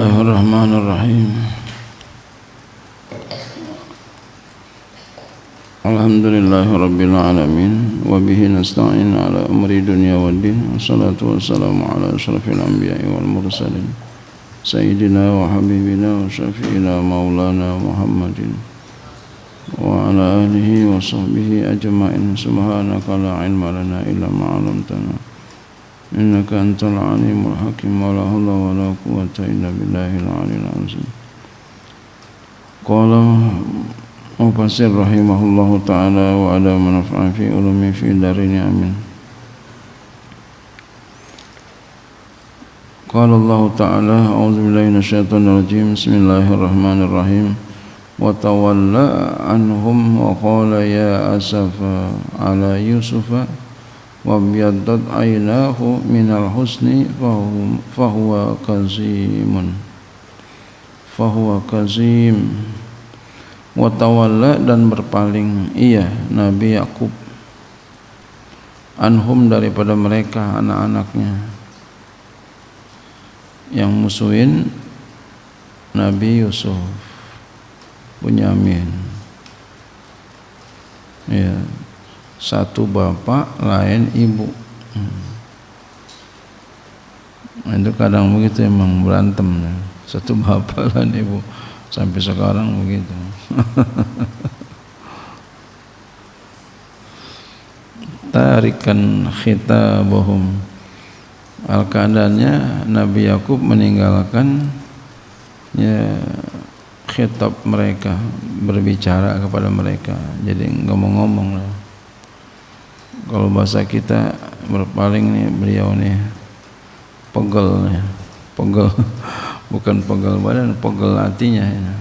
Bismillahirrahmanirrahim. Alhamdulillahirabbil alamin wa bihi nasta'in ala umri dunya waddin. Wassalatu wassalamu ala asyrafil anbiya'i wal mursalin sayyidina wa habibina wa syafi'ina maulana Muhammadin wa ala alihi wa sahbihi ajma'in. Subhanaka la ilma lana illa ma 'allamtana innaka antal alimul hakim. Wa la haula wa la quwwata illa billahil aliyil azim. Qala Mufassir rahimahullahu ta'ala wa ala manfa'a fi ulumi fi darini amin. Qala Allah ta'ala a'udzu billahi minasyaitonir rajim. Bismillahirrahmanirrahim. Wa tawalla anhum wa qala ya asafa ala yusufa wa biyaddat aynahu minal husni fahuwa kazim. Wa tawalla dan berpaling ia Nabi Yakub anhum daripada mereka anak-anaknya yang musuhin Nabi Yusuf, Bunyamin. Ya, satu bapak lain ibu. Itu kadang begitu, emang berantem, satu bapak lain ibu, sampai sekarang begitu. Tarikan khitabahum, al-keadaannya Nabi Yakub meninggalkan ya khitab mereka, berbicara kepada mereka, jadi ngomong-ngomong lah. Kalau bahasa kita berpaling nih, beliau nih pegel nih, pegel bukan pegel badan, pegel hatinya ya,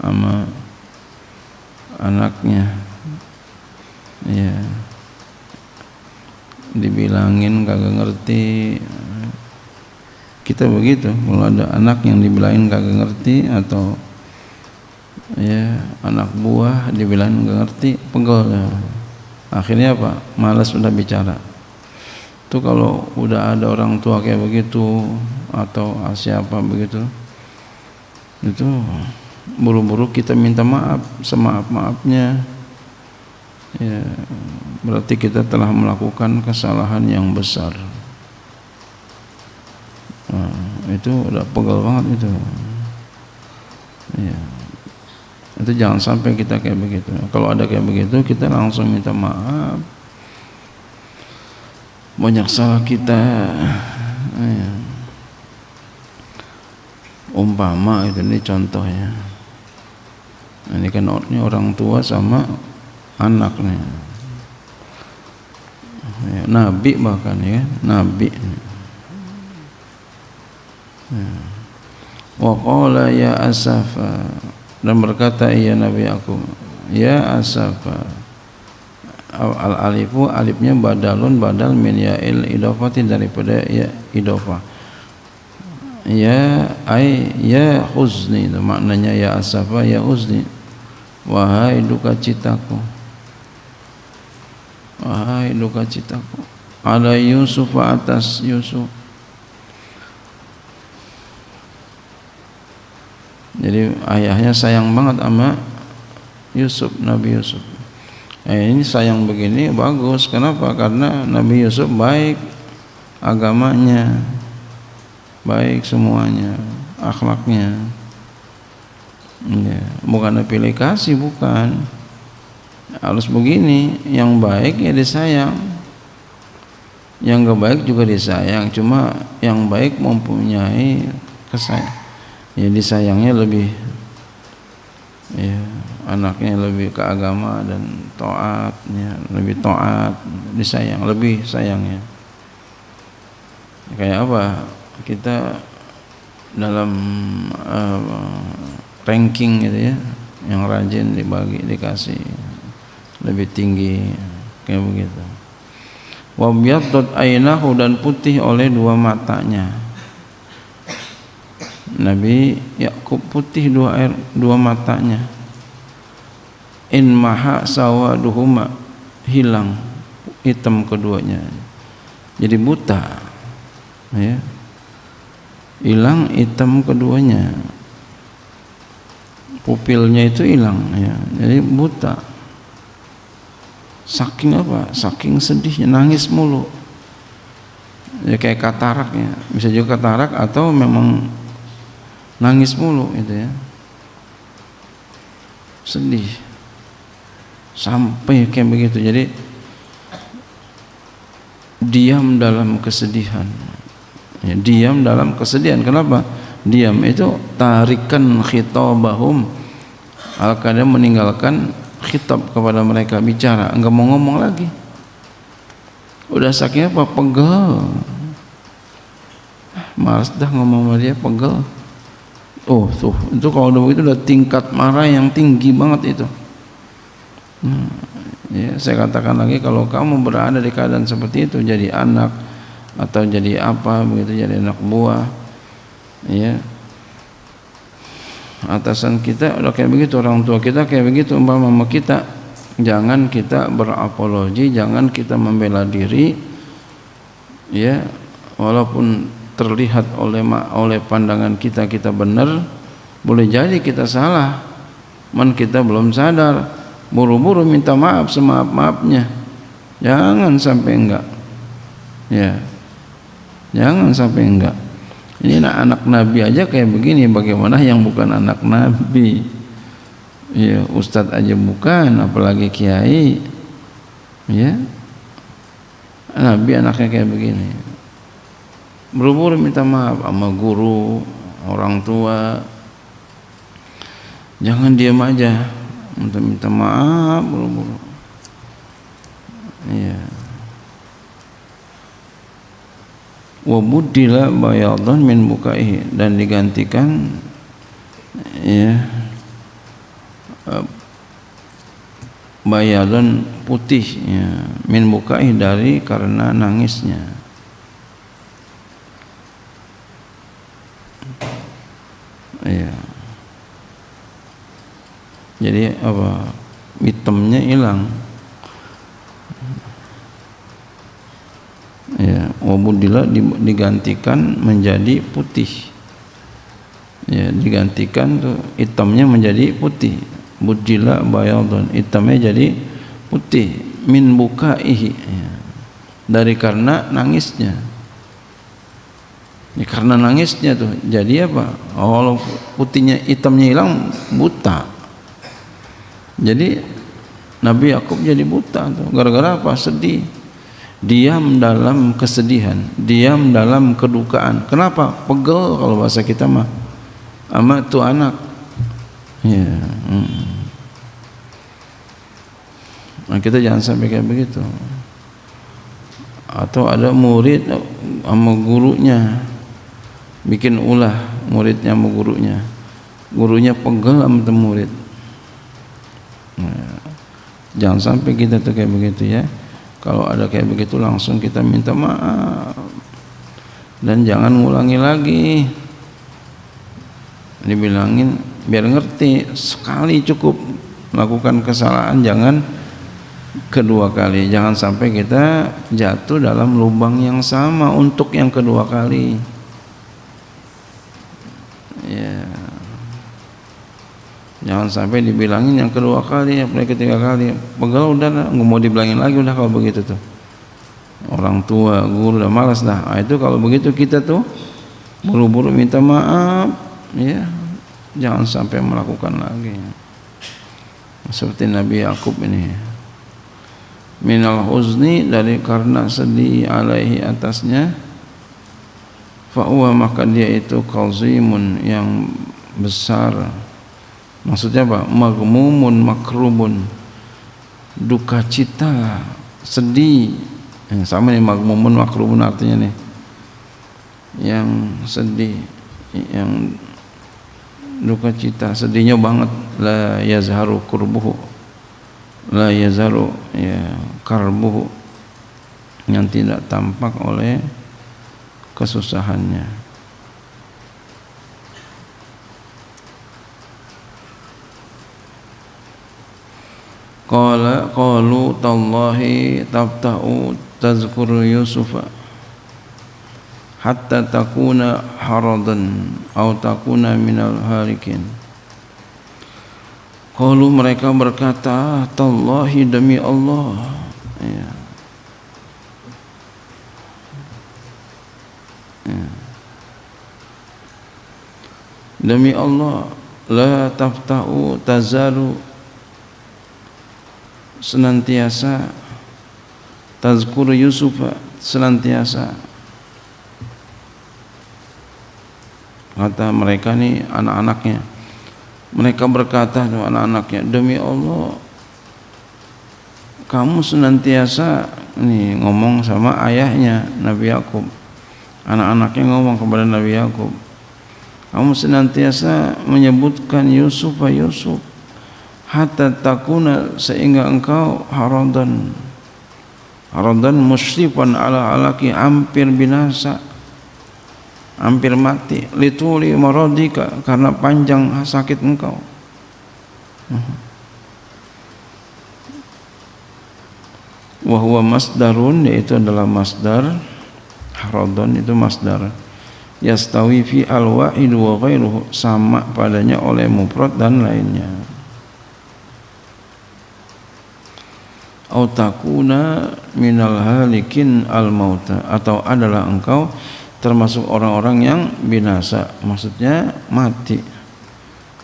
sama anaknya ya, dibilangin kagak ngerti. Kita begitu, kalau ada anak yang dibilangin kagak ngerti, atau ya anak buah dibilangin kagak ngerti, pegel ya. Akhirnya apa? Malas udah bicara. Itu kalau udah ada orang tua kayak begitu, atau siapa begitu, itu buru-buru kita minta maaf, semaaf-maafnya ya, berarti kita telah melakukan kesalahan yang besar. Nah, itu udah pegal banget itu ya. Itu jangan sampai kita kayak begitu. Kalau ada kayak begitu, kita langsung minta maaf. Banyak salah kita ya. Umpama itu, ini contohnya. Ini kan orang tua sama anaknya ya, Nabi bahkan ya, Nabi ya. Wa qala ya asafa, dan berkata ia Nabi aku, ya asafa, al-alifu, alifnya badalun, badal min ya'il idofati, daripada ya idofah. Ya ay ya huzni, itu maknanya ya asafa ya huzni, wahai duka citaku, wahai duka citaku, ala Yusuf, atas Yusuf. Jadi ayahnya sayang banget sama Yusuf, Nabi Yusuf. Ini sayang begini bagus. Kenapa? Karena Nabi Yusuf baik agamanya, baik semuanya, akhlaknya ya, bukan pilih kasih, bukan. Harus begini, yang baik ya disayang, yang gak baik juga disayang. Cuma yang baik mempunyai kesayang, ya disayangnya lebih ya, anaknya lebih ke agama dan taatnya, lebih taat, disayang, lebih sayangnya. Kayak apa? Kita dalam ranking gitu ya, yang rajin dibagi, dikasih lebih tinggi, kayak begitu. Wa biyaddat aynahu, dan putih oleh dua matanya. Nabi Yakub putih dua matanya. In maha sawaduhuma, hilang hitam keduanya, jadi buta ya. hilang hitam keduanya, pupilnya itu hilang ya, jadi buta. Saking apa? Saking sedihnya, nangis mulu. Ya kayak katarak ya, bisa juga katarak atau memang nangis mulu itu ya. Sedih sampai kayak begitu. Jadi diam dalam kesedihan. Ya, diam dalam kesedihan. Kenapa? Diam itu tarikan khitabahum, al-kadam meninggalkan khitab kepada mereka, bicara, enggak mau ngomong lagi. Udah saking apa? Pegel. Malas dah ngomong sama dia, pegel. Oh tuh, itu kalau udah begitu udah tingkat marah yang tinggi banget itu. Ya, saya katakan lagi, kalau kamu berada di keadaan seperti itu, jadi anak atau jadi apa begitu, jadi anak buah, ya, atasan kita udah kayak begitu, orang tua kita kayak begitu, umpama kita, jangan kita berapologi, jangan kita membela diri, ya, walaupun terlihat oleh pandangan kita benar, boleh jadi kita salah, kita belum sadar, buru-buru minta maaf semaaf-maafnya, jangan sampai enggak, ya, jangan sampai enggak. Ini anak Nabi aja kayak begini, bagaimana yang bukan anak Nabi? Ya, ustadz aja bukan, apalagi kiai. Ya, Nabi anaknya kayak begini. Buru-buru minta maaf sama guru, orang tua. Jangan diam aja, minta maaf buru-buru. Ya. Wa buddila bayadan min bukaihi, dan digantikan ya bayadan putih ya, min bukaihi dari karena nangisnya. Ya. Jadi apa? Hitamnya hilang. Ya, wabudila digantikan menjadi putih. Ya, digantikan tuh hitamnya menjadi putih. Budila bayadun, hitamnya jadi putih. Min bukaihi, ya, dari karena nangisnya. Ya, karena nangisnya tuh jadi apa? Oh, putihnya hitamnya hilang, buta. Jadi Nabi Yakub jadi buta tuh gara-gara apa? Sedih. Diam dalam kesedihan, diam dalam kedukaan. Kenapa? Pegel kalau bahasa kita mah, ama tu anak. Ya. Nah, kita jangan sampai kayak begitu. Atau ada murid sama gurunya bikin ulah, muridnya sama gurunya. Gurunya pegel sama murid. Nah, jangan sampai kita tuh kayak begitu ya. Kalau ada kayak begitu langsung kita minta maaf dan jangan ngulangi lagi. Dibilangin biar ngerti, sekali cukup melakukan kesalahan, jangan kedua kali. Jangan sampai kita jatuh dalam lubang yang sama untuk yang kedua kali. Ya. Jangan sampai dibilangin yang kedua kali, apalagi ketiga kali, pegel udah nggak mau dibilangin lagi, udah kalau begitu tuh. Orang tua, guru udah malas dah. Nah, itu kalau begitu kita tuh buru-buru minta maaf, ya, jangan sampai melakukan lagi. Seperti Nabi Yakub ini, minal huzni, dari karena sedih, alaihi atasnya, fa'uwa, maka dia itu qazimun, yang besar. Maksudnya apa? Magmumun makrubun, duka cita, sedih. Sama nih, magmumun makrubun artinya nih, yang sedih, yang duka cita, sedihnya banget. La yazharu kurbuhu, la yazharu ya karbuhu, yang tidak tampak oleh kesusahannya. Qalu tallahi tabta'u tazkuru Yusufa hatta takuna haradan atau takuna minal halikin. Qalu mereka berkata, tallahi demi Allah, ya. Ya. Demi Allah, la tafta'u tazalu, senantiasa tazkur Yusuf, senantiasa. Kata mereka nih anak-anaknya, mereka berkata anak-anaknya, demi Allah kamu senantiasa, nih ngomong sama ayahnya Nabi Yakub, anak-anaknya ngomong kepada Nabi Yakub, kamu senantiasa menyebutkan Yusuf hatta takuna, sehingga engkau haradan musyrifan ala alaki, hampir binasa, hampir mati, lituli maradika, karena panjang sakit engkau. Wa huwa masdarun, yaitu adalah masdar. Haradan itu masdar, yastawi fi al-wahid wa ghairuhu, sama padanya oleh mufrad dan lainnya. Au takuna minal halikin al-mauta, atau adalah engkau termasuk orang-orang yang binasa, maksudnya mati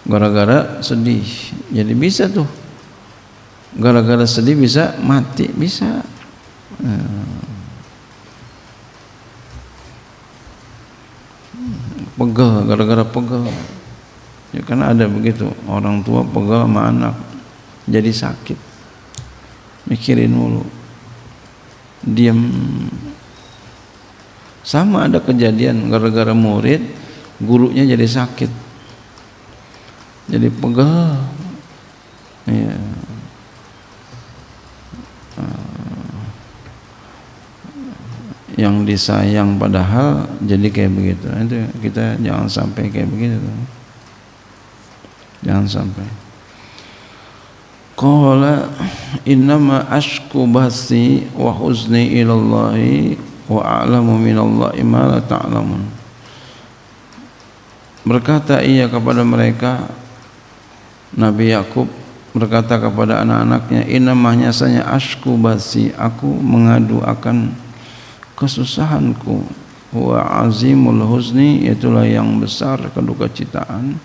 gara-gara sedih. Jadi bisa tuh gara-gara sedih bisa mati, bisa. Pegel, gara-gara pegel ya, karena ada begitu orang tua pegel sama anak jadi sakit, mikirin mulu, diam. Sama ada kejadian gara-gara murid gurunya jadi sakit, jadi pegel ya. Yang disayang padahal jadi kayak begitu. Itu kita jangan sampai kayak begitu, jangan sampai. Qala innama ashku basi wa huzni ilallahi wa a'lamu minallahi ma la ta'lamun. Berkata ia kepada mereka, Nabi Yakub berkata kepada anak-anaknya, innamanya hanya ashku basi, aku mengadu akan kesusahanku, wa azimul huzni, itulah yang besar kedukacitaan,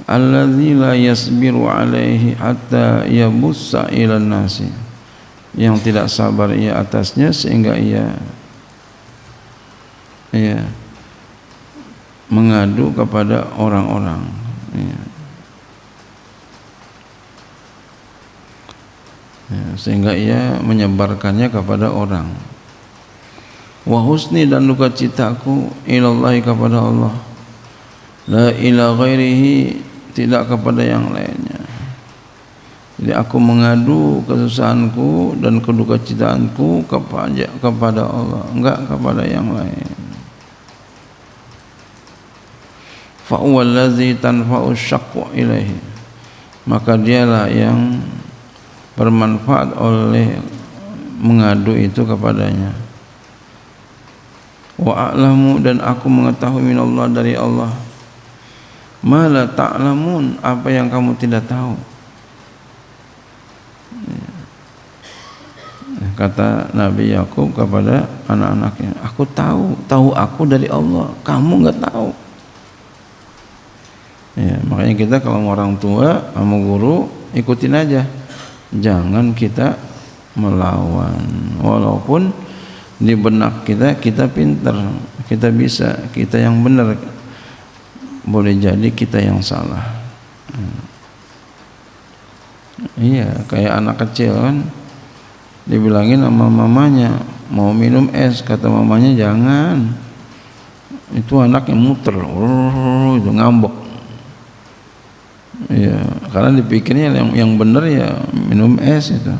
alladzi la yasbiru alaihi hatta yabussa ilan nasi, yang tidak sabar ia atasnya sehingga ia mengadu kepada orang-orang, sehingga ia menyebarkannya kepada orang. Wa husni, dan duka citaku, ilallahi, kepada Allah, la ila ghairihi, tidak kepada yang lainnya. Jadi aku mengadu kesusahanku dan kedukacitaanku kepada Allah, enggak kepada yang lain. Fa huwal ladzi tanfa'u syaqwa ilaihi, maka dialah yang bermanfaat oleh mengadu itu kepadanya. Wa a'lamu, dan aku mengetahui minallah, dari Allah, ma la ta'lamun, apa yang kamu tidak tahu. Kata Nabi Yakub kepada anak-anaknya, aku tahu aku dari Allah, kamu enggak tahu. Ya, makanya kita kalau orang tua sama guru ikutin aja, jangan kita melawan. Walaupun di benak kita pintar, kita bisa, kita yang benar, boleh jadi kita yang salah. Iya, kayak anak kecil kan, dibilangin sama mamanya mau minum es, kata mamanya jangan, itu anak yang muter, itu ngambek. Iya, karena dipikirnya yang benar ya minum es itu.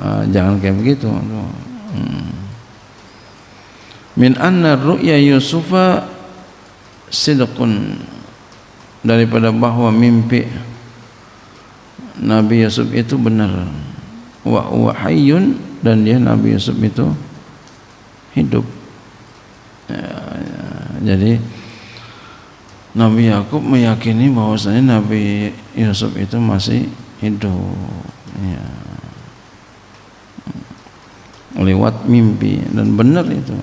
Jangan kayak begitu. Min anna ru'ya Yusufa sidqun, daripada bahwa mimpi Nabi Yusuf itu benar. Wa hayyun, dan dia Nabi Yusuf itu hidup. Jadi Nabi Yakub meyakini bahwasanya Nabi Yusuf itu masih hidup, ya, lewat mimpi, dan benar itu.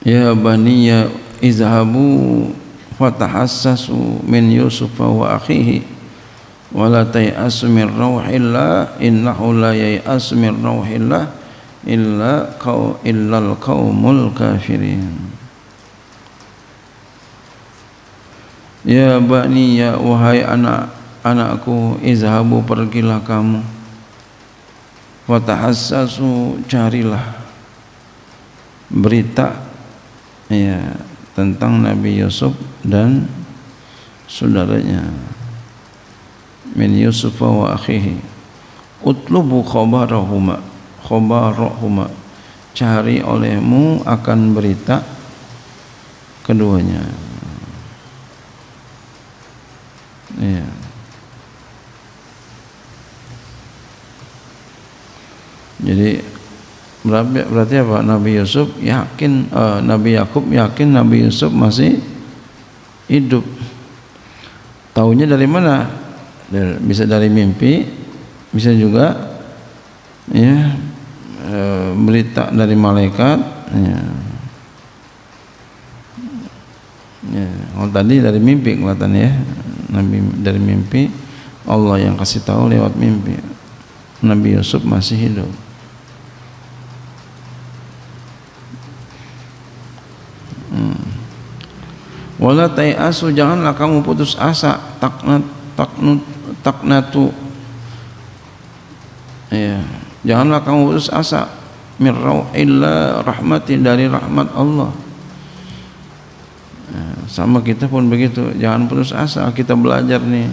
Ya baniya izhabu fatahassasu min Yusuf wa akhihi wa la tay'asu min rauhillah innahu la yay'asu min rauhillah illal qaumul kafirin. Ya baniya, wahai anak-anakku, izhabu, pergilah kamu, fatahassasu, carilah berita, ya, tentang Nabi Yusuf dan saudaranya, min Yusuf wa akhihi, utlubu khabarahuma, cari olehmu akan berita keduanya, ya. Jadi berarti apa? Nabi Yusuf yakin, Nabi Yakub yakin Nabi Yusuf masih hidup. Taunya dari mana? Bisa dari mimpi, bisa juga, ya, berita dari malaikat, ya. Ya, kalau tadi dari mimpi kelihatan, ya, Nabi dari mimpi, Allah yang kasih tahu lewat mimpi Nabi Yusuf masih hidup. Wala tai'asu, janganlah kamu putus asa, taknatu, ya, janganlah kamu putus asa, min rauhillah, rahmatin, dari rahmat Allah. Ya, sama kita pun begitu, jangan putus asa. Kita belajar nih,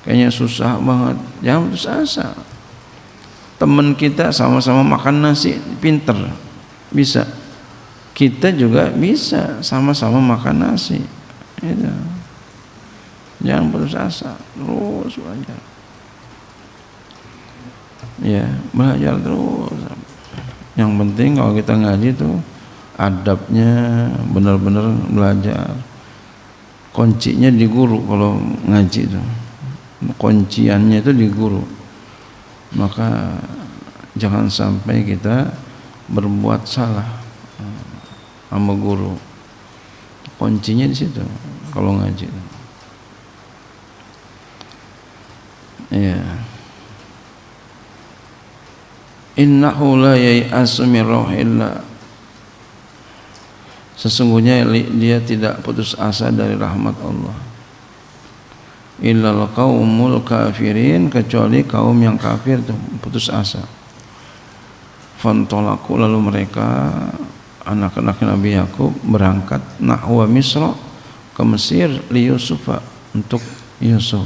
kayaknya susah banget, jangan putus asa. Teman kita sama-sama makan nasi, pinter, bisa. Kita juga bisa sama-sama makan nasi, gitu. Jangan putus asa, terus belajar, ya, belajar terus. Yang penting kalau kita ngaji tuh adabnya benar-benar belajar. Kuncinya di guru. Kalau ngaji tuh kunciannya itu di guru. Maka jangan sampai kita berbuat salah sama guru. Kuncinya di situ kalau ngaji. Ya. Innahu la yai'asu min rauhillah. Sesungguhnya dia tidak putus asa dari rahmat Allah. Illal qaumul kafirin, kecuali kaum yang kafir itu putus asa. Fantolaku, lalu mereka, anak-anak Nabi Yakub, berangkat nahwa Misra, ke Mesir, li Yusufa, untuk Yusuf,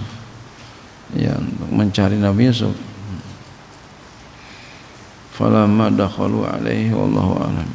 ya, untuk mencari Nabi Yusuf. Falamma dakhalu alaihi wallahu a'lam.